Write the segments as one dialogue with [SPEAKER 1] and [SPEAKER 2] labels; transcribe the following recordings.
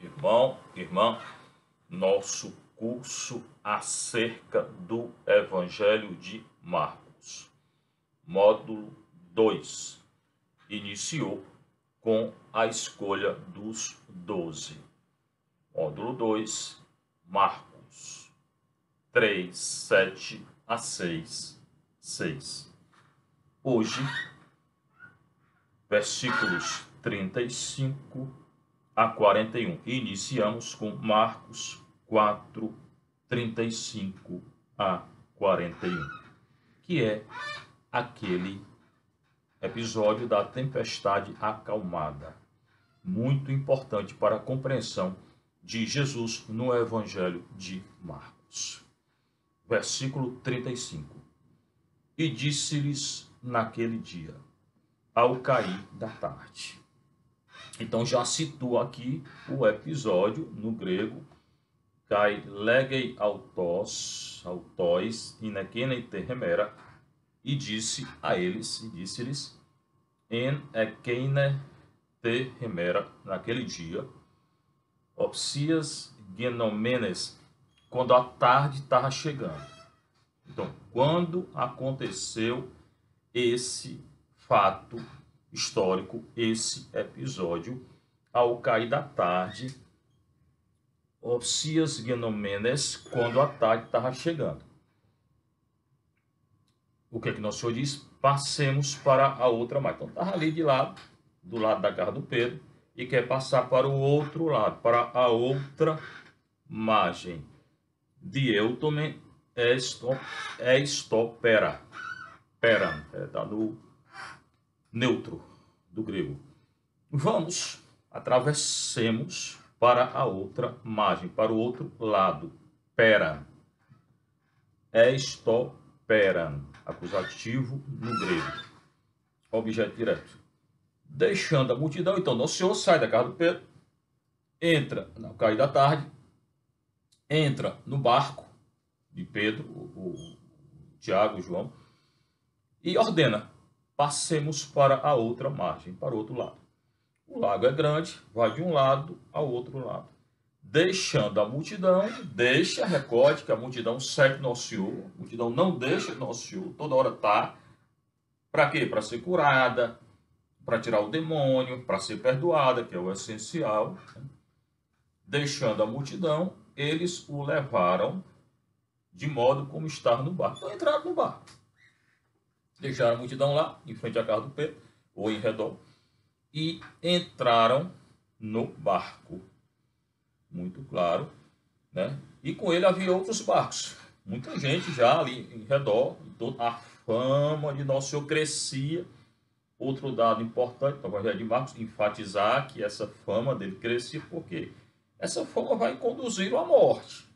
[SPEAKER 1] Irmão, irmã, nosso curso acerca do Evangelho de Marcos, módulo 2, iniciou com a escolha dos 12. Módulo 2, Marcos 3, 7 a 6, 6. Hoje, versículos 35 a 41. Iniciamos com Marcos 4, 35 a 41, que é aquele episódio da tempestade acalmada, muito importante para a compreensão de Jesus no Evangelho de Marcos. Versículo 35. E disse-lhes naquele dia, ao cair da tarde. Então já situa aqui o episódio no grego, kai legei autos, inekenei terremera, e disse a eles, e disse-lhes, en ekene terremera, naquele dia, opsias genomenes, quando a tarde estava chegando. Então, quando aconteceu esse fato histórico, esse episódio, ao cair da tarde, opsias genomenes, quando a tarde estava chegando. O que é que nosso Senhor diz? Passemos para a outra margem. Então, estava ali de lado, do lado da casa do Pedro, e quer passar para o outro lado, para a outra margem. Dieutomen estopera. Peran, está no neutro do grego. Vamos, atravessemos para a outra margem, para o outro lado. Peran. Estoperan, acusativo no grego. Objeto direto. Deixando a multidão, então, nosso Senhor sai da casa do Pedro, entra no cair da tarde, entra no barco de Pedro, o Tiago, o João, e ordena, passemos para a outra margem, para o outro lado. O lago é grande, vai de um lado ao outro lado. Deixando a multidão, recorde que a multidão segue nosso Senhor, a multidão não deixa nosso Senhor, toda hora está. Para quê? Para ser curada, para tirar o demônio, para ser perdoada, que é o essencial. Deixando a multidão, eles o levaram de modo como estar no barco. Então entraram no barco. Deixaram a multidão lá, em frente à casa do Pedro, ou em redor, e entraram no barco. Muito claro, né? E com ele havia outros barcos. Muita gente já ali em redor, a fama de Nosso Senhor crescia. Outro dado importante para o Evangelho de Marcos, enfatizar que essa fama dele crescia, porque essa fama vai conduzir à morte.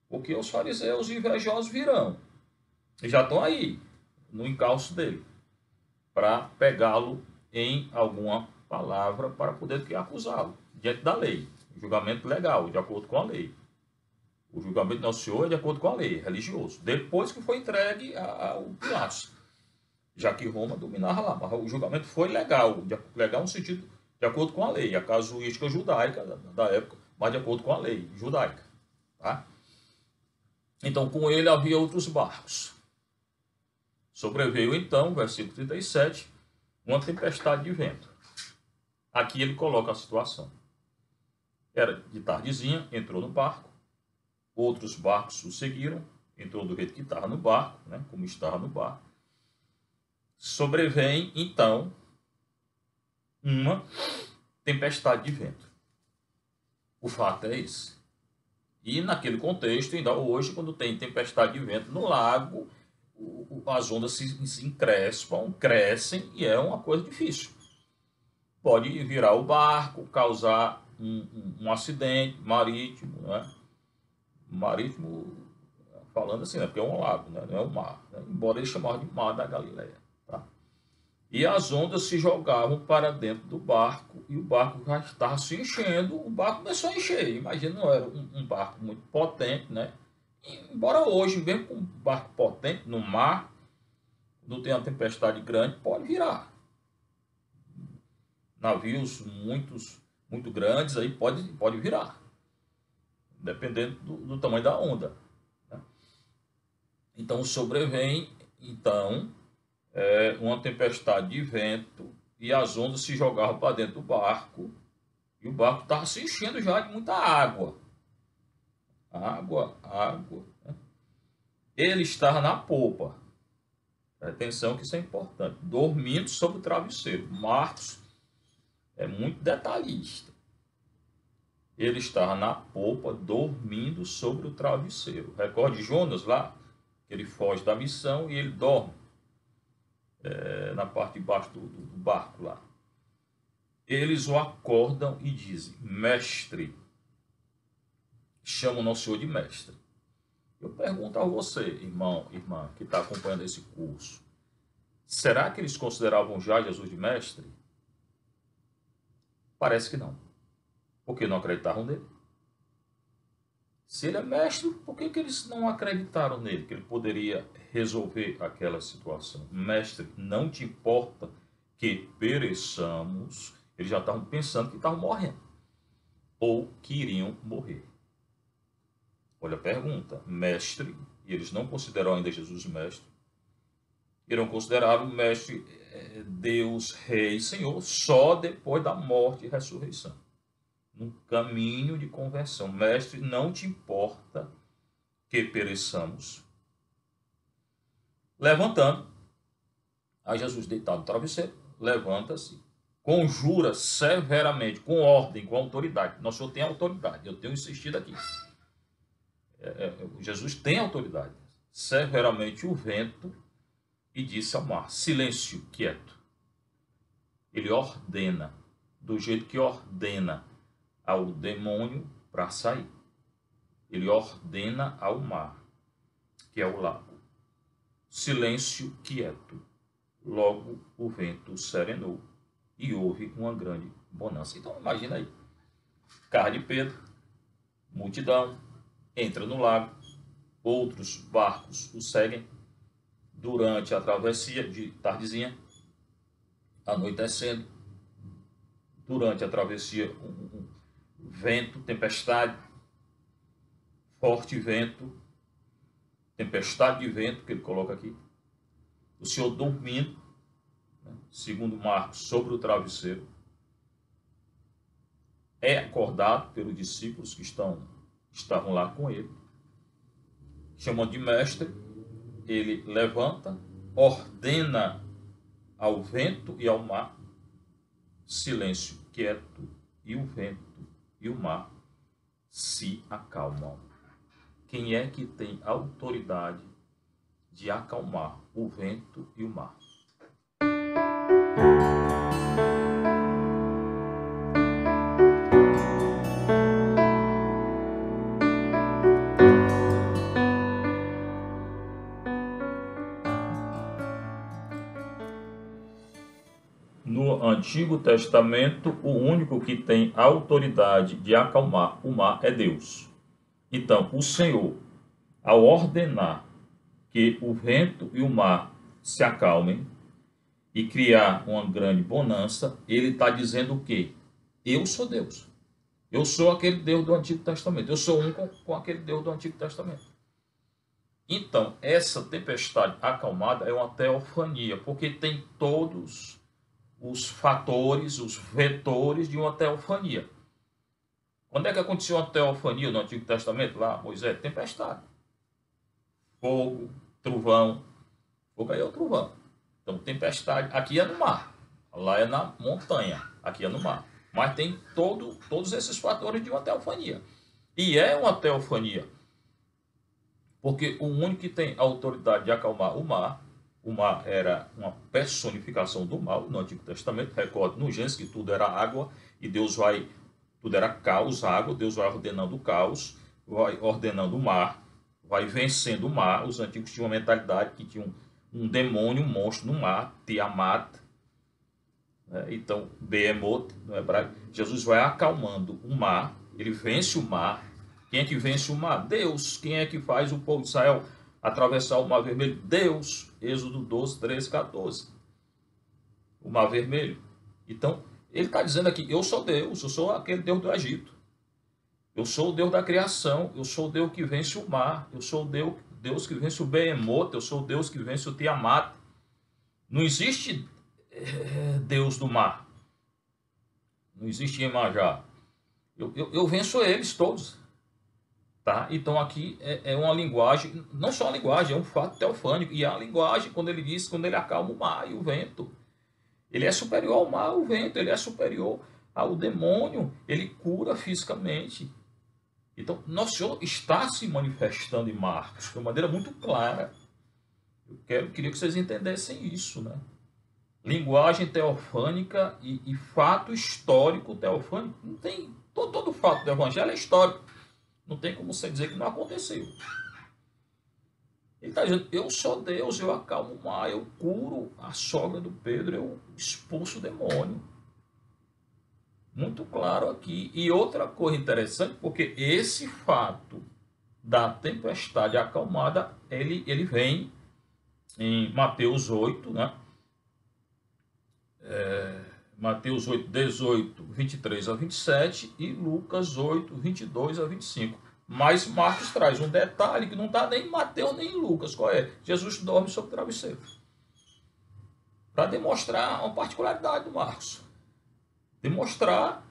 [SPEAKER 1] Porque os fariseus invejosos virão. E já estão aí, no encalço dele, para pegá-lo em alguma palavra para poder acusá-lo diante da lei. O julgamento legal, de acordo com a lei. O julgamento do Nosso Senhor é de acordo com a lei, religioso. Depois que foi entregue ao Pilatos, já que Roma dominava lá. Mas o julgamento foi legal, legal no sentido de acordo com a lei, a casuística judaica da época, mas de acordo com a lei judaica. Tá? Então, com ele havia outros barcos. Sobreveio então, versículo 37, uma tempestade de vento. Aqui ele coloca a situação. Era de tardezinha, entrou no barco, outros barcos o seguiram, entrou do jeito que estava no barco, né, como estava no barco. Sobrevém então uma tempestade de vento. O fato é esse. E naquele contexto, ainda hoje, quando tem tempestade de vento no lago, as ondas se encrespam, crescem e é uma coisa difícil. Pode virar o barco, causar um acidente marítimo, né? Marítimo, falando assim, né? Porque é um lago, né? Não é um mar, né? Embora eles chamavam de mar da Galileia. Tá? E as ondas se jogavam para dentro do barco e o barco já estava se enchendo, o barco começou a encher. Imagina, não era um barco muito potente, né? Embora hoje, mesmo com um barco potente no mar, não tem uma tempestade grande, pode virar. Navios, muitos muito grandes, aí pode virar, dependendo do tamanho da onda, né? Então sobrevém, então, uma tempestade de vento e as ondas se jogavam para dentro do barco e o barco estava se enchendo já de muita água. Água, né? Ele estava na popa. Atenção que isso é importante. Dormindo sobre o travesseiro. Marcos é muito detalhista. Ele estava na popa, dormindo sobre o travesseiro. Recorde Jonas lá, que ele foge da missão e ele dorme na parte de baixo do barco lá. Eles o acordam e dizem: mestre. Chamam o nosso Senhor de mestre. Eu pergunto a você, irmão, irmã, que está acompanhando esse curso, será que eles consideravam já Jesus de mestre? Parece que não. Porque não acreditaram nele. Se ele é mestre, por que eles não acreditaram nele? Que ele poderia resolver aquela situação. Mestre, não te importa que pereçamos. Eles já estavam pensando que estavam morrendo. Ou que iriam morrer. Olha a pergunta. Mestre, e eles não consideram ainda Jesus mestre. Irão considerar o mestre Deus, Rei, Senhor, só depois da morte e ressurreição. Num caminho de conversão. Mestre, não te importa que pereçamos. Levantando, aí Jesus deitado no travesseiro, levanta-se, conjura severamente, com ordem, com autoridade. Nosso Senhor tem autoridade, eu tenho insistido aqui. Jesus tem autoridade. Severamente o vento e disse ao mar: silêncio, quieto. Ele ordena, do jeito que ordena ao demônio para sair. Ele ordena ao mar, que é o lago: silêncio, quieto. Logo o vento serenou e houve uma grande bonança. Então imagina aí, carro de Pedro, multidão, entra no lago, outros barcos o seguem durante a travessia de tardezinha, anoitecendo, durante a travessia vento, tempestade, forte vento, tempestade de vento que ele coloca aqui, o Senhor dormindo, né, segundo Marcos, sobre o travesseiro, é acordado pelos discípulos que estavam lá com ele, chamando de mestre. Ele levanta, ordena ao vento e ao mar: silêncio, quieto, e o vento e o mar se acalmam. Quem é que tem autoridade de acalmar o vento e o mar? No Antigo Testamento, o único que tem autoridade de acalmar o mar é Deus. Então, o Senhor, ao ordenar que o vento e o mar se acalmem e criar uma grande bonança, ele está dizendo o quê? Eu sou Deus. Eu sou aquele Deus do Antigo Testamento. Eu sou um com aquele Deus do Antigo Testamento. Então, essa tempestade acalmada é uma teofania, porque tem todos os fatores, os vetores de uma teofania. Quando é que aconteceu uma teofania no Antigo Testamento? Lá, Moisés, tempestade. Fogo, trovão. Fogo aí é o trovão. Então, tempestade. Aqui é no mar. Lá é na montanha. Aqui é no mar. Mas tem todos esses fatores de uma teofania. E é uma teofania. Porque o único que tem a autoridade de acalmar o mar era uma personificação do mal no Antigo Testamento. Recorde no Gênesis que tudo era água e tudo era caos, água. Deus vai ordenando o caos, vai ordenando o mar, vai vencendo o mar. Os antigos tinham uma mentalidade que tinha um demônio, um monstro no mar, Tiamat, né? Então, Behemoth, no hebraico. Jesus vai acalmando o mar, ele vence o mar. Quem é que vence o mar? Deus. Quem é que faz o povo de Israel atravessar o mar vermelho? Deus. Êxodo 12, 13, 14. O mar vermelho. Então, Ele está dizendo aqui, eu sou Deus, eu sou aquele Deus do Egito. Eu sou o Deus da criação, eu sou o Deus que vence o mar, eu sou o Deus que vence o Behemoth, eu sou o Deus que vence o Tiamat. Não existe Deus do mar. Não existe Iemanjá. Eu venço eles todos. Tá? Então aqui é uma linguagem, não só uma linguagem, é um fato teofânico. E a linguagem, quando ele acalma o mar e o vento. Ele é superior ao mar, ao vento, ele é superior ao demônio, ele cura fisicamente. Então, Nosso Senhor está se manifestando em Marcos de uma maneira muito clara. Queria que vocês entendessem isso, né? Linguagem teofânica e fato histórico teofânico. Não tem, todo fato do evangelho é histórico. Não tem como você dizer que não aconteceu. Ele está dizendo, eu sou Deus, eu acalmo o mar, eu curo a sogra do Pedro, eu expulso o demônio. Muito claro aqui. E outra coisa interessante, porque esse fato da tempestade acalmada, ele vem em Mateus 8, né? Mateus 8, 18, 23 a 27 e Lucas 8, 22 a 25. Mas Marcos traz um detalhe que não está nem em Mateus nem em Lucas. Qual é? Jesus dorme sobre o travesseiro. Para demonstrar uma particularidade do Marcos. Demonstrar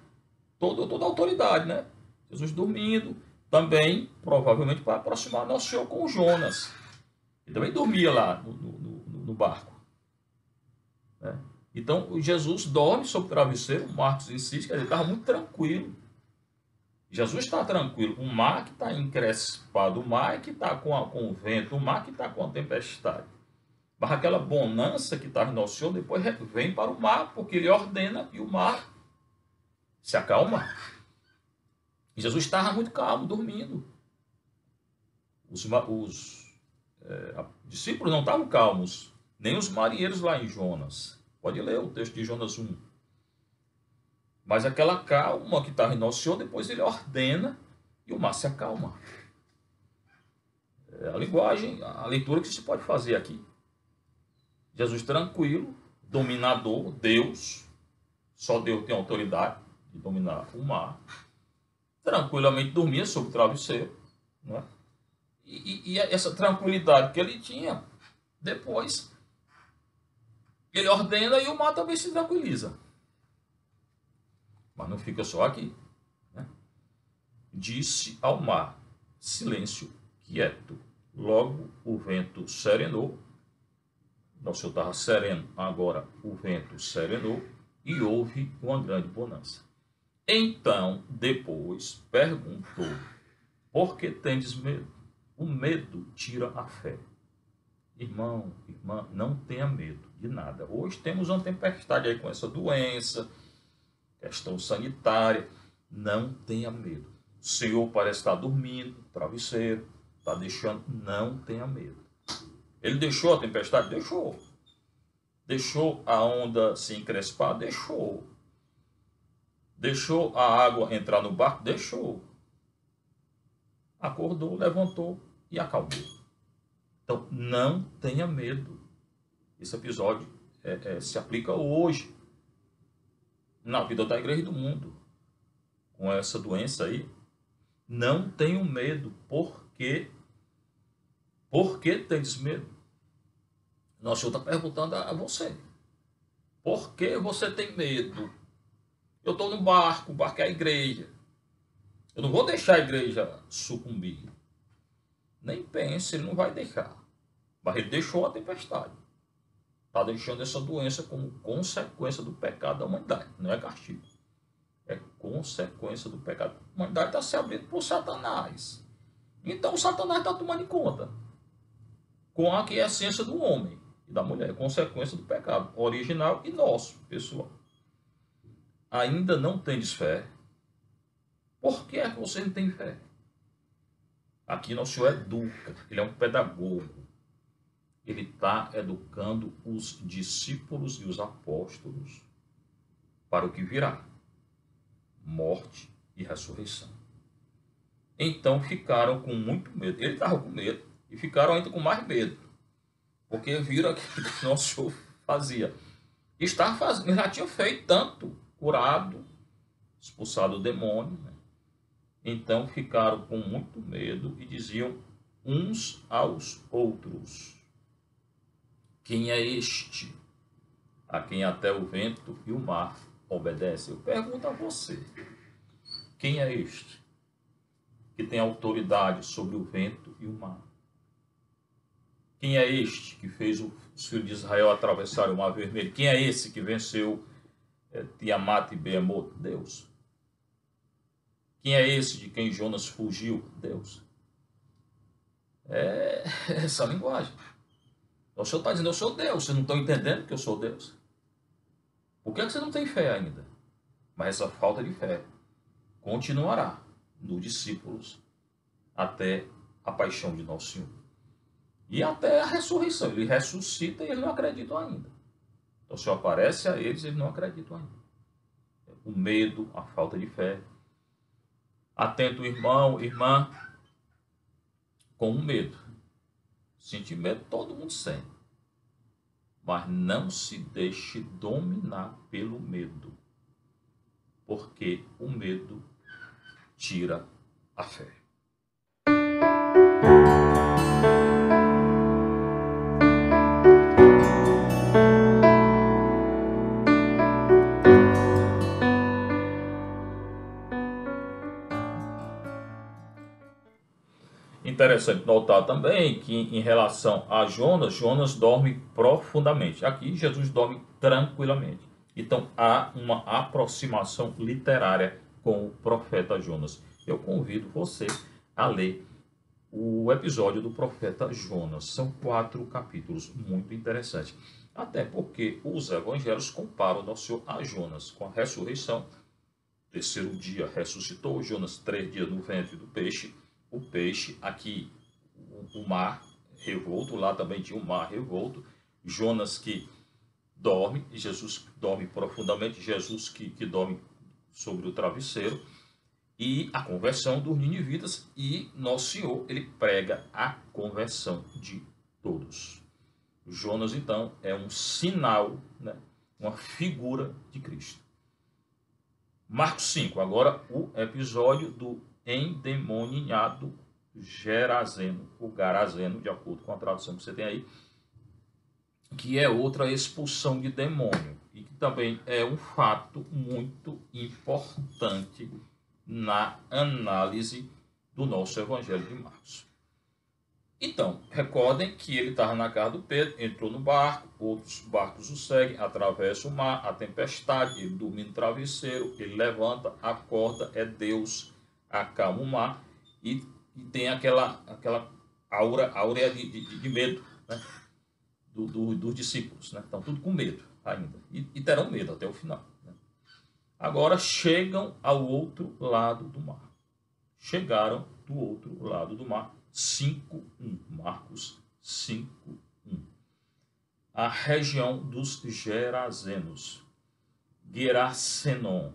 [SPEAKER 1] toda a autoridade, né? Jesus dormindo, também, provavelmente, para aproximar Nosso Senhor com Jonas. Ele também dormia lá no barco. Né? Então, Jesus dorme sobre o travesseiro, Marcos insiste, ele estava muito tranquilo. Jesus está tranquilo. O mar que está encrespado, o mar que está com o vento, o mar que está com a tempestade. Mas aquela bonança que estava em Nosso Senhor, depois vem para o mar, porque ele ordena que o mar se acalma. E Jesus estava muito calmo, dormindo. Os discípulos não estavam calmos, nem os marinheiros lá em Jonas. Pode ler o texto de Jonas 1. Mas aquela calma que estava em Nosso Senhor, depois ele ordena e o mar se acalma. É a linguagem, a leitura que se pode fazer aqui. Jesus tranquilo, dominador, Deus, só Deus tem autoridade de dominar o mar, tranquilamente dormia sobre o travesseiro, né? E essa tranquilidade que ele tinha, depois ele ordena e o mar também se tranquiliza. Mas não fica só aqui, né? Disse ao mar, silêncio, quieto. Logo o vento serenou. Nosso Senhor estava sereno, agora o vento serenou e houve uma grande bonança. Então, depois, perguntou, por que tendes medo? O medo tira a fé. Irmão, irmã, não tenha medo de nada. Hoje temos uma tempestade aí com essa doença, questão sanitária. Não tenha medo. O Senhor parece estar dormindo, travesseiro, está deixando, não tenha medo. Ele deixou a tempestade? Deixou. Deixou a onda se encrespar? Deixou. Deixou a água entrar no barco? Deixou. Acordou, levantou e acalmou. Então, não tenha medo. Esse episódio se aplica hoje na vida da igreja e do mundo. Com essa doença aí, não tenham medo. Por quê? Por que tendes medo? Nosso Senhor está perguntando a você. Por que você tem medo? Eu estou no barco, o barco é a igreja. Eu não vou deixar a igreja sucumbir. Nem pense, ele não vai deixar. Mas ele deixou a tempestade. Está deixando essa doença como consequência do pecado da humanidade. Não é castigo. É consequência do pecado. A humanidade está se abrindo por Satanás. Então o Satanás está tomando em conta. Com a que é a essência do homem e da mulher. Consequência do pecado. Original e nosso, pessoal. Ainda não tendes fé? Por que é que você não tem fé? Aqui Nosso Senhor educa, ele é um pedagogo. Ele está educando os discípulos e os apóstolos para o que virá. Morte e ressurreição. Então ficaram com muito medo. Ele estava com medo e ficaram ainda com mais medo. Porque viram aquilo que Nosso Senhor fazia. Estava fazendo, já tinha feito tanto. curado, expulsado o demônio, né? Então ficaram com muito medo e diziam uns aos outros: quem é este a quem até o vento e o mar obedecem? Eu pergunto a você: quem é este que tem autoridade sobre o vento e o mar? Quem é este que fez os filhos de Israel atravessarem o mar vermelho? Quem é esse que venceu Tiamat e Behemoth? Deus. Quem é esse de quem Jonas fugiu? Deus. É essa linguagem. O Senhor está dizendo: eu sou Deus. Vocês não estão entendendo que eu sou Deus? Por que você não tem fé ainda? Mas essa falta de fé continuará nos discípulos até a paixão de nosso Senhor. E até a ressurreição. Ele ressuscita e eles não acreditam ainda. Então, o Senhor aparece a eles e eles não acreditam ainda. O medo, a falta de fé. Atento, irmão, irmã, com o medo. Sentir medo todo mundo sente. Mas não se deixe dominar pelo medo. Porque o medo tira a fé. Interessante notar também que em relação a Jonas, Jonas dorme profundamente. Aqui Jesus dorme tranquilamente. Então há uma aproximação literária com o profeta Jonas. Eu convido você a ler o episódio do profeta Jonas. São 4 capítulos muito interessantes. Até porque os evangelhos comparam nosso Senhor a Jonas com a ressurreição. Terceiro dia ressuscitou, Jonas 3 dias no ventre do peixe. O peixe, aqui o mar revolto, lá também tinha um mar revolto. Jonas que dorme, e Jesus dorme profundamente, Jesus que dorme sobre o travesseiro. E a conversão dos ninivitas, e nosso Senhor, ele prega a conversão de todos. Jonas, então, é um sinal, né, uma figura de Cristo. Marcos 5, agora o episódio do endemoninhado Gerazeno, o Garazeno, de acordo com a tradução que você tem aí, que é outra expulsão de demônio, e que também é um fato muito importante na análise do nosso Evangelho de Marcos. Então, recordem que ele estava na casa do Pedro, entrou no barco, outros barcos o seguem, atravessa o mar, a tempestade, ele dorme no travesseiro, ele levanta, acorda, é Deus, acalma o mar, e tem aquela áurea de medo, né, dos discípulos, né? Estão tudo com medo ainda, e terão medo até o final, né? Agora chegam ao outro lado do mar. Chegaram do outro lado do mar. 5:1, Marcos 5:1. A região dos Gerazenos, Gerasenon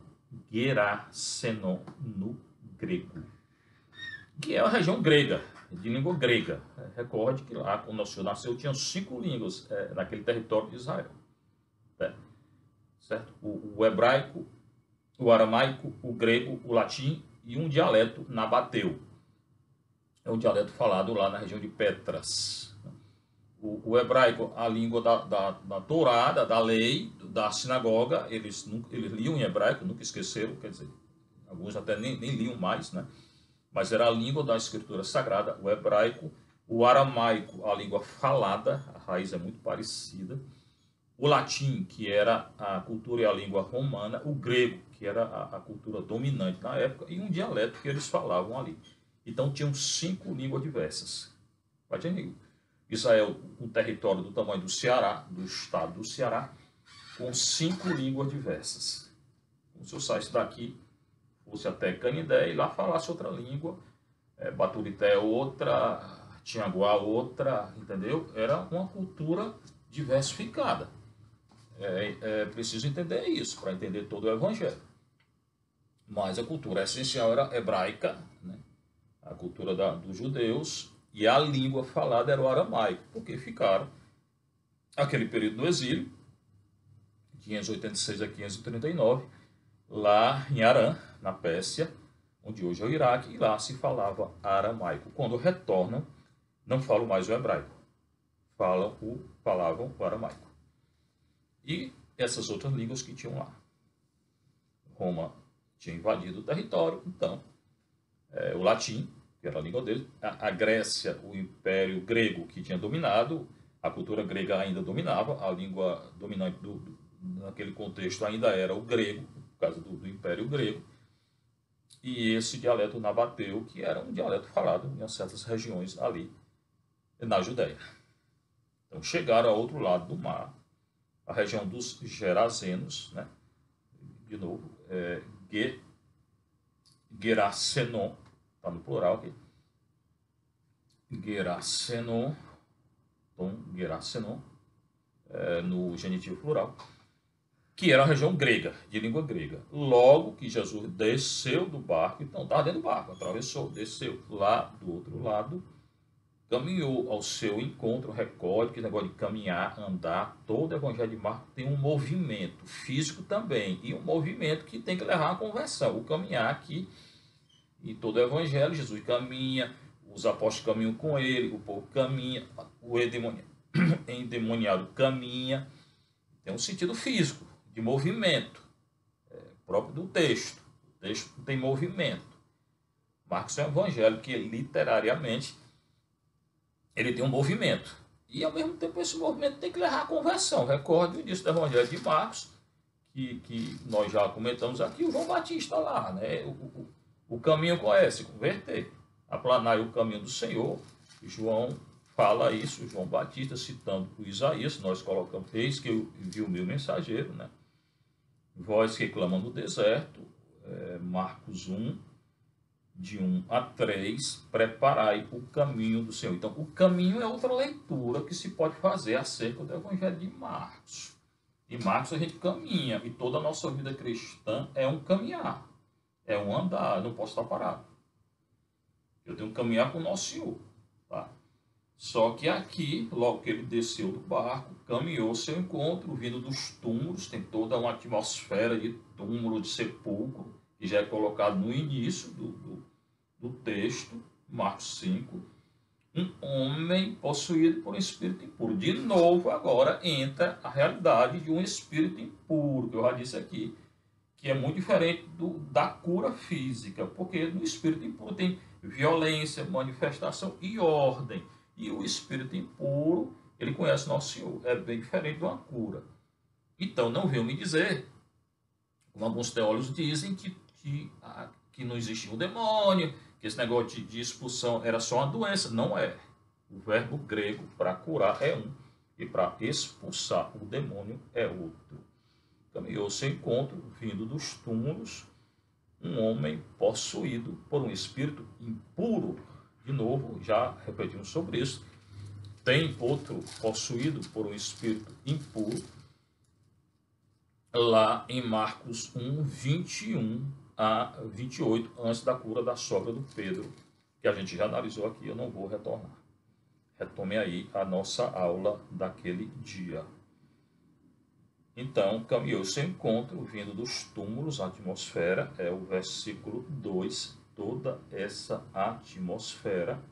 [SPEAKER 1] no grego, que é a região grega, de língua grega. Recorde que lá, quando Nosso Senhor nasceu, tinham 5 línguas naquele território de Israel. Certo? O hebraico, o aramaico, o grego, o latim e um dialeto nabateu. É um dialeto falado lá na região de Petras. O hebraico, a língua da Torá, da lei, da sinagoga, eles liam em hebraico, nunca esqueceram, quer dizer, alguns até nem liam mais, né? Mas era a língua da escritura sagrada, o hebraico. O aramaico, a língua falada, a raiz é muito parecida. O latim, que era a cultura e a língua romana. O grego, que era a cultura dominante na época, e um dialeto que eles falavam ali. Então tinham 5 línguas diversas. Israel, um território do tamanho do Ceará, do estado do Ceará, com 5 línguas diversas. Como se eu saísse daqui, fosse até Canindé e lá falasse outra língua, Baturité outra, Tianguá outra, entendeu? Era uma cultura diversificada. É preciso entender isso para entender todo o Evangelho. Mas a cultura essencial era hebraica, né? A cultura dos judeus, e a língua falada era o aramaico, porque ficaram aquele período no exílio, 586 a 539, lá em Arã, na Pérsia, onde hoje é o Iraque, e lá se falava aramaico. Quando retornam, não falam mais o hebraico, falavam o aramaico. E essas outras línguas que tinham lá. Roma tinha invadido o território, então o latim, que era a língua dele, a Grécia, o Império Grego que tinha dominado, a cultura grega ainda dominava, a língua dominante naquele contexto ainda era o grego, por causa do Império Grego, e esse dialeto nabateu, que era um dialeto falado em certas regiões ali na Judéia. Então chegaram ao outro lado do mar, a região dos Gerazenos, né? De novo, Gerasenon, está no plural aqui, Gerasenon, no genitivo plural, que era a região grega, de língua grega. Logo que Jesus desceu do barco, então estava dentro do barco, atravessou, desceu lá do outro lado, caminhou ao seu encontro, recorde, que negócio de caminhar, andar, todo o evangelho de Marcos tem um movimento físico também, e um movimento que tem que levar à conversão, o caminhar aqui, em todo o evangelho, Jesus caminha, os apóstolos caminham com ele, o povo caminha, o endemoniado caminha, tem um sentido físico, de movimento, próprio do texto, o texto tem movimento. Marcos é um evangelho que literariamente ele tem um movimento. E ao mesmo tempo esse movimento tem que levar à conversão. Recorde o início do Evangelho de Marcos, que nós já comentamos aqui, o João Batista lá, né? O caminho qual é? Se converter. Aplanar o caminho do Senhor. João fala isso, João Batista, citando o Isaías, nós colocamos, eis que eu envio o meu mensageiro, né? Voz que clama no deserto, Marcos 1, de 1 a 3, preparai o caminho do Senhor. Então, o caminho é outra leitura que se pode fazer acerca do Evangelho de Marcos. Em Marcos a gente caminha, e toda a nossa vida cristã é um caminhar, é um andar, eu não posso estar parado. Eu tenho que caminhar com o nosso Senhor. Tá? Só que aqui, logo que ele desceu do barco, caminhou ao seu encontro, vindo dos túmulos, tem toda uma atmosfera de túmulo, de sepulcro, que já é colocado no início do texto, Marcos 5, um homem possuído por um espírito impuro. De novo, agora entra a realidade de um espírito impuro, que eu já disse aqui, que é muito diferente da cura física, porque no espírito impuro tem violência, manifestação e ordem. E o espírito impuro, ele conhece nosso Senhor, é bem diferente de uma cura. Então, não venham me dizer, como alguns teólogos dizem, que não existia um demônio, que esse negócio de expulsão era só uma doença. Não é. O verbo grego para curar é um, e para expulsar o demônio é outro. Caminhou seu encontro, vindo dos túmulos, um homem possuído por um espírito impuro. De novo, já repetimos sobre isso. Tem outro possuído por um espírito impuro, lá em Marcos 1, 21 a 28, antes da cura da sogra do Pedro, que a gente já analisou aqui, eu não vou retornar. Retome aí a nossa aula daquele dia. Então, caminhou seu encontro, vindo dos túmulos, a atmosfera, é o versículo 2, toda essa atmosfera,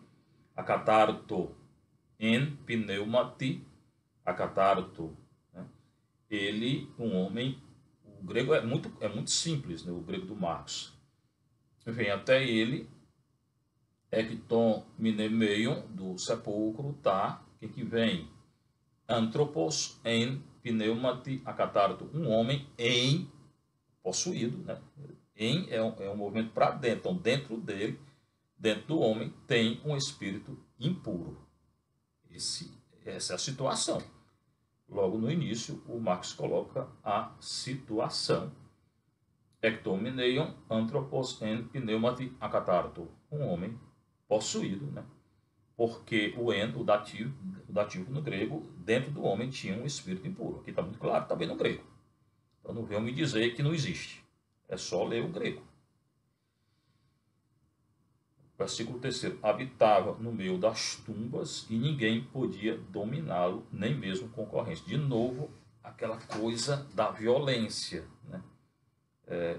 [SPEAKER 1] acatarto en pneumati, acatarto, né? Ele, um homem, o grego é muito simples, né? O grego do Marcos. Vem até ele, ekton mnemeion, do sepulcro, tá? O que vem? Anthropos en pneumati acatarto, um homem em, possuído, né? Em é um movimento para dentro, então dentro dele, dentro do homem, tem um espírito impuro. Essa é a situação. Logo no início, o Marcos coloca a situação. Ectomineion anthropos en pneumati acatarto, um homem possuído, né? Porque o dativo no grego, dentro do homem tinha um espírito impuro. Aqui está muito claro, também no grego. Então não venham me dizer que não existe. É só ler o grego. Versículo 3. Habitava no meio das tumbas e ninguém podia dominá-lo, nem mesmo concorrência. De novo, aquela coisa da violência, né?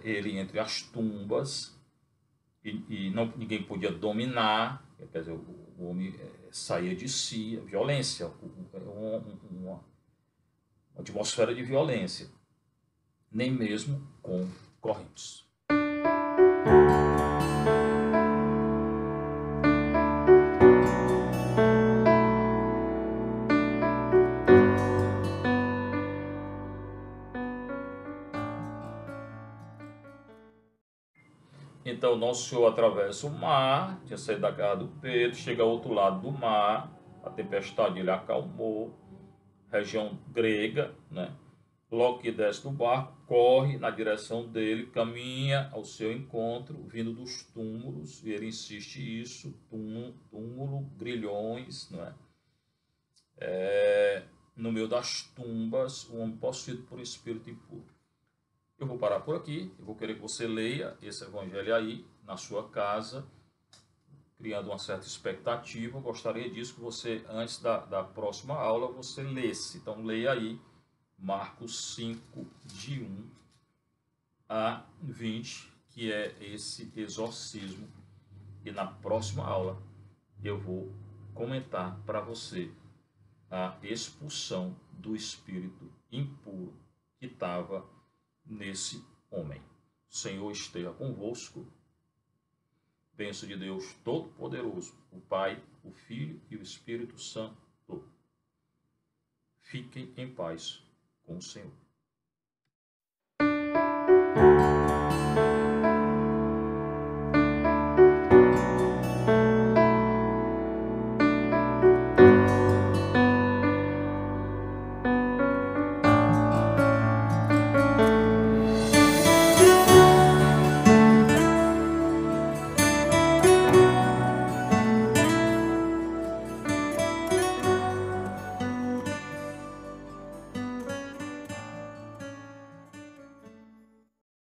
[SPEAKER 1] ele entre as tumbas, e ninguém podia dominar, quer dizer, o homem saía de si, violência, uma atmosfera de violência, nem mesmo com correntes. Então Nosso Senhor atravessa o mar, tinha saído da casa do Pedro, chega ao outro lado do mar, a tempestade ele acalmou, região grega, né? Logo que desce do barco, corre na direção dele, caminha ao seu encontro, vindo dos túmulos, e ele insiste isso, túmulo, grilhões, não é? No meio das tumbas, um homem possuído por espírito impuro. Eu vou parar por aqui, eu vou querer que você leia esse evangelho aí, na sua casa, criando uma certa expectativa. Eu gostaria disso, que você, antes da próxima aula, você lesse. Então, leia aí Marcos 5, de 1 a 20, que é esse exorcismo. E na próxima aula, eu vou comentar para você a expulsão do espírito impuro que estava nesse homem. O Senhor esteja convosco. Bênção de Deus Todo-Poderoso, o Pai, o Filho e o Espírito Santo. Fiquem em paz com o Senhor.